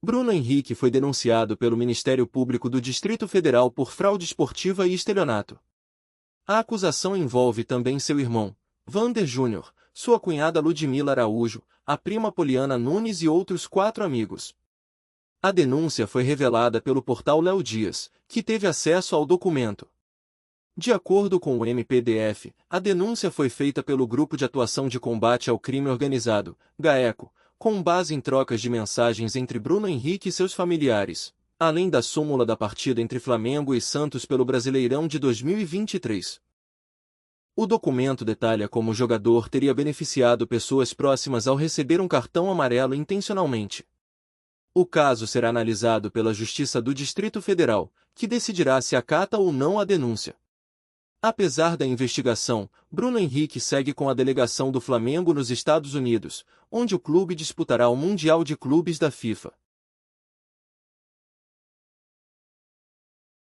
Bruno Henrique foi denunciado pelo Ministério Público do Distrito Federal por fraude esportiva e estelionato. A acusação envolve também seu irmão, Vander Júnior, sua cunhada Ludmila Araújo, a prima Poliana Nunes e outros 4 amigos. A denúncia foi revelada pelo portal Léo Dias, que teve acesso ao documento. De acordo com o MPDF, a denúncia foi feita pelo Grupo de Atuação de Combate ao Crime Organizado, GAECO, com base em trocas de mensagens entre Bruno Henrique e seus familiares, além da súmula da partida entre Flamengo e Santos pelo Brasileirão de 2023. O documento detalha como o jogador teria beneficiado pessoas próximas ao receber um cartão amarelo intencionalmente. O caso será analisado pela Justiça do Distrito Federal, que decidirá se acata ou não a denúncia. Apesar da investigação, Bruno Henrique segue com a delegação do Flamengo nos Estados Unidos, onde o clube disputará o Mundial de Clubes da FIFA.